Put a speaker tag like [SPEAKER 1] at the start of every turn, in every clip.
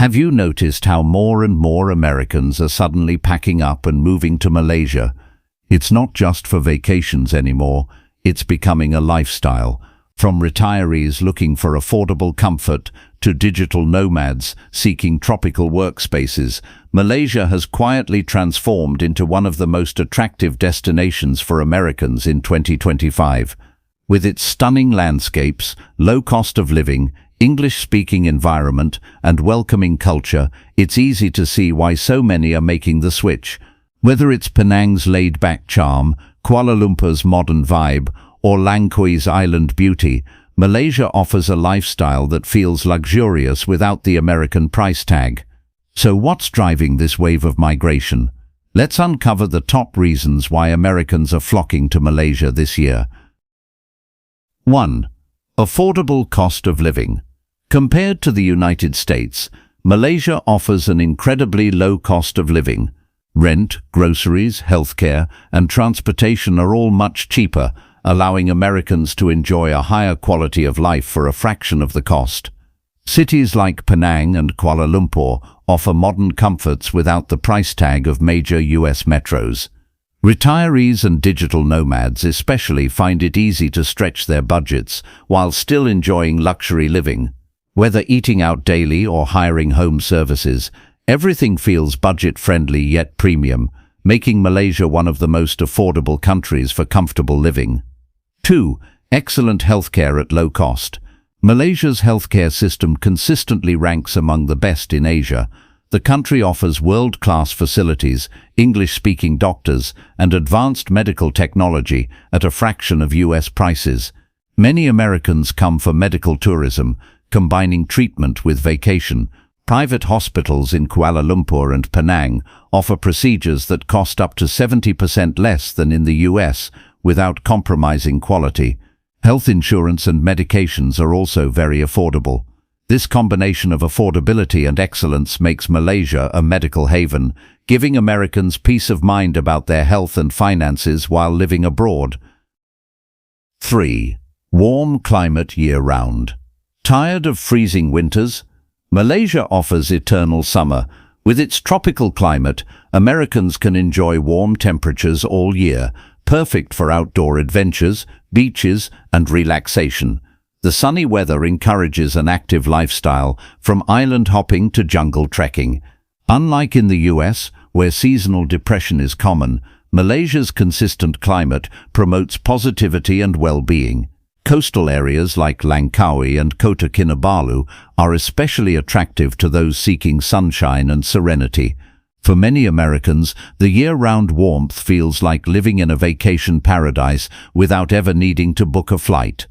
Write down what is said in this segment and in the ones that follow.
[SPEAKER 1] Have you noticed how more and more Americans are suddenly packing up and moving to Malaysia? It's not just for vacations anymore, it's becoming a lifestyle. From retirees looking for affordable comfort to digital nomads seeking tropical workspaces, Malaysia has quietly transformed into one of the most attractive destinations for Americans in 2025. With its stunning landscapes, low cost of living, English-speaking environment, and welcoming culture, it's easy to see why so many are making the switch. Whether it's Penang's laid-back charm, Kuala Lumpur's modern vibe, or Langkawi's island beauty, Malaysia offers a lifestyle that feels luxurious without the American price tag. So what's driving this wave of migration? Let's uncover the top reasons why Americans are flocking to Malaysia this year. 1. Affordable cost of living. Compared to the United States, Malaysia offers an incredibly low cost of living. Rent, groceries, healthcare, and transportation are all much cheaper, allowing Americans to enjoy a higher quality of life for a fraction of the cost. Cities like Penang and Kuala Lumpur offer modern comforts without the price tag of major US metros. Retirees and digital nomads especially find it easy to stretch their budgets while still enjoying luxury living. Whether eating out daily or hiring home services, everything feels budget-friendly yet premium, making Malaysia one of the most affordable countries for comfortable living. 2. Excellent healthcare at low cost. Malaysia's healthcare system consistently ranks among the best in Asia. The country offers world-class facilities, English-speaking doctors, and advanced medical technology at a fraction of US prices. Many Americans come for medical tourism, combining treatment with vacation. Private hospitals in Kuala Lumpur and Penang offer procedures that cost up to 70% less than in the US, without compromising quality. Health insurance and medications are also very affordable. This combination of affordability and excellence makes Malaysia a medical haven, giving Americans peace of mind about their health and finances while living abroad. 3. Warm climate year-round. Tired of freezing winters? Malaysia offers eternal summer. With its tropical climate, Americans can enjoy warm temperatures all year, perfect for outdoor adventures, beaches, and relaxation. The sunny weather encourages an active lifestyle, from island hopping to jungle trekking. Unlike in the US, where seasonal depression is common, Malaysia's consistent climate promotes positivity and well-being. Coastal areas like Langkawi and Kota Kinabalu are especially attractive to those seeking sunshine and serenity. For many Americans, the year-round warmth feels like living in a vacation paradise without ever needing to book a flight.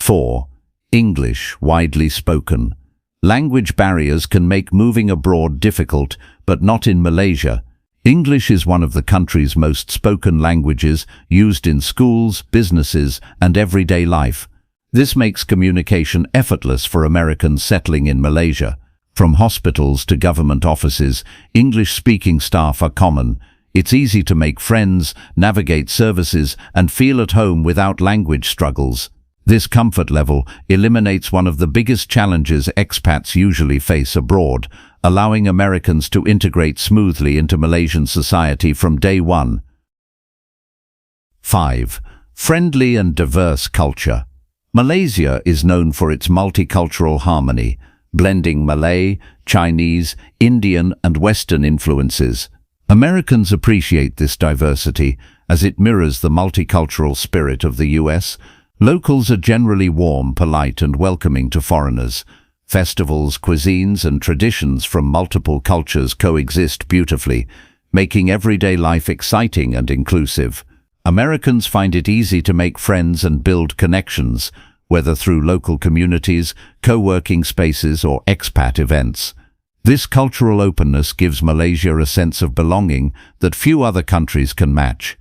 [SPEAKER 1] 4. English, widely spoken. Language barriers can make moving abroad difficult, but not in Malaysia. English is one of the country's most spoken languages, used in schools, businesses, and everyday life. This makes communication effortless for Americans settling in Malaysia. From hospitals to government offices, English-speaking staff are common. It's easy to make friends, navigate services, and feel at home without language struggles. This comfort level eliminates one of the biggest challenges expats usually face abroad, allowing Americans to integrate smoothly into Malaysian society from day one. 5. Friendly and diverse culture. Malaysia is known for its multicultural harmony, blending Malay, Chinese, Indian, and Western influences. Americans appreciate this diversity as it mirrors the multicultural spirit of the US. Locals are generally warm, polite, and welcoming to foreigners. Festivals, cuisines, and traditions from multiple cultures coexist beautifully, making everyday life exciting and inclusive. Americans find it easy to make friends and build connections, whether through local communities, co-working spaces, or expat events. This cultural openness gives Malaysia a sense of belonging that few other countries can match.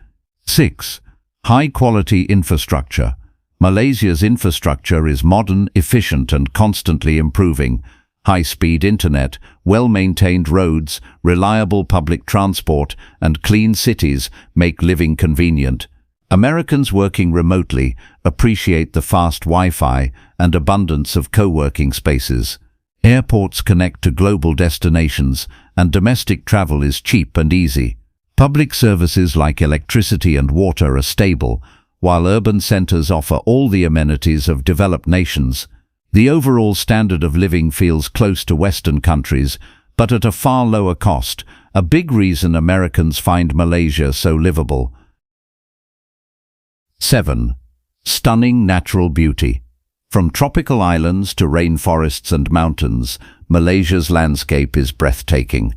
[SPEAKER 1] 6. High-quality infrastructure. Malaysia's infrastructure is modern, efficient, and constantly improving. High-speed internet, well-maintained roads, reliable public transport, and clean cities make living convenient. Americans working remotely appreciate the fast Wi-Fi and abundance of co-working spaces. Airports connect to global destinations, and domestic travel is cheap and easy. Public services like electricity and water are stable, while urban centers offer all the amenities of developed nations. The overall standard of living feels close to Western countries, but at a far lower cost, a big reason Americans find Malaysia so livable. 7. Stunning natural beauty. From tropical islands to rainforests and mountains, Malaysia's landscape is breathtaking.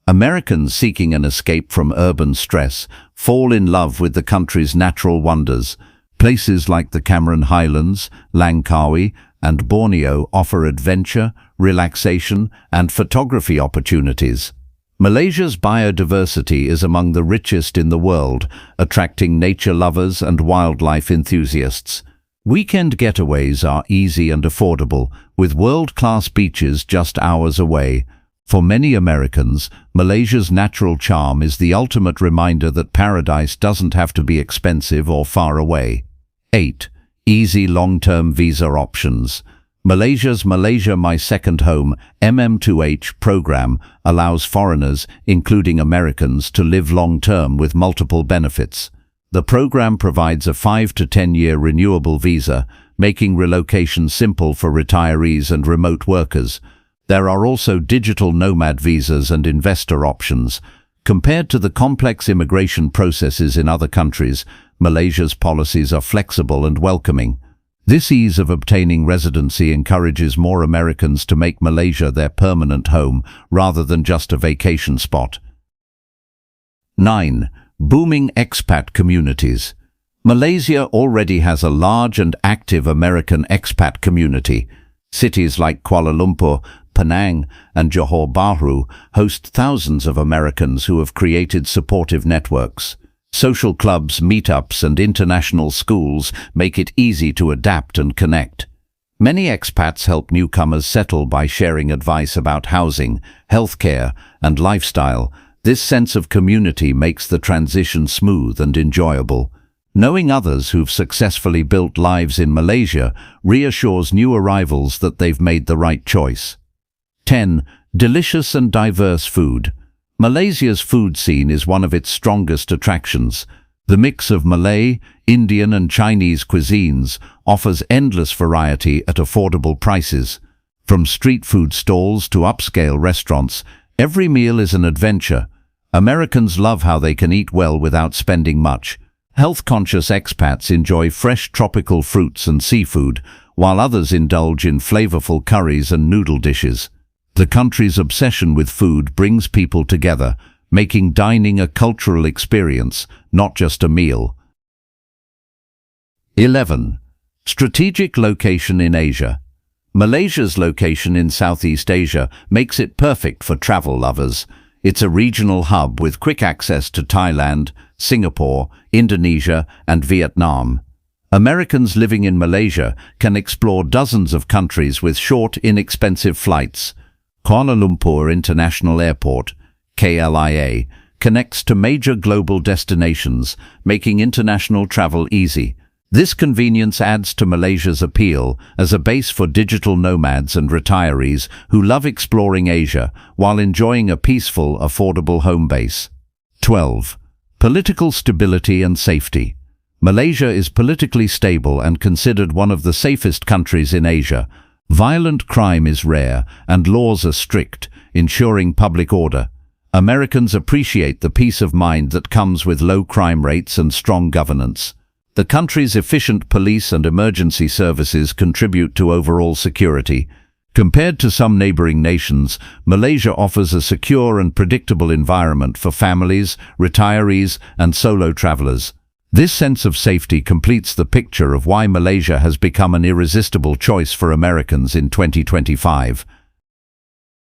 [SPEAKER 1] Americans seeking an escape from urban stress fall in love with the country's natural wonders. Places like the Cameron Highlands, Langkawi, and Borneo offer adventure, relaxation, and photography opportunities. Malaysia's biodiversity is among the richest in the world, attracting nature lovers and wildlife enthusiasts. Weekend getaways are easy and affordable, with world-class beaches just hours away. For many Americans, Malaysia's natural charm is the ultimate reminder that paradise doesn't have to be expensive or far away. 8. Easy long-term visa options. Malaysia's Malaysia My Second Home MM2H program allows foreigners, including Americans, to live long-term with multiple benefits. The program provides a 5 to 10-year renewable visa, making relocation simple for retirees and remote workers. There are also digital nomad visas and investor options. Compared to the complex immigration processes in other countries, Malaysia's policies are flexible and welcoming. This ease of obtaining residency encourages more Americans to make Malaysia their permanent home rather than just a vacation spot. 9. Booming expat communities. Malaysia already has a large and active American expat community. Cities like Kuala Lumpur, Penang, and Johor Bahru host thousands of Americans who have created supportive networks. Social clubs, meetups, and international schools make it easy to adapt and connect. Many expats help newcomers settle by sharing advice about housing, healthcare, and lifestyle. This sense of community makes the transition smooth and enjoyable. Knowing others who've successfully built lives in Malaysia reassures new arrivals that they've made the right choice. 10. Delicious and diverse food. Malaysia's food scene is one of its strongest attractions. The mix of Malay, Indian, and Chinese cuisines offers endless variety at affordable prices. From street food stalls to upscale restaurants, every meal is an adventure. Americans love how they can eat well without spending much. Health-conscious expats enjoy fresh tropical fruits and seafood, while others indulge in flavorful curries and noodle dishes. The country's obsession with food brings people together, making dining a cultural experience, not just a meal. 11. Strategic location in Asia. Malaysia's location in Southeast Asia makes it perfect for travel lovers. It's a regional hub with quick access to Thailand, Singapore, Indonesia, and Vietnam. Americans living in Malaysia can explore dozens of countries with short, inexpensive flights. Kuala Lumpur International Airport, KLIA, connects to major global destinations, making international travel easy. This convenience adds to Malaysia's appeal as a base for digital nomads and retirees who love exploring Asia while enjoying a peaceful, affordable home base. 12. Political stability and safety. Malaysia is politically stable and considered one of the safest countries in Asia. Violent crime is rare and laws are strict, ensuring public order. Americans appreciate the peace of mind that comes with low crime rates and strong governance. The country's efficient police and emergency services contribute to overall security. Compared to some neighboring nations, Malaysia offers a secure and predictable environment for families, retirees, and solo travelers. This sense of safety completes the picture of why Malaysia has become an irresistible choice for Americans in 2025.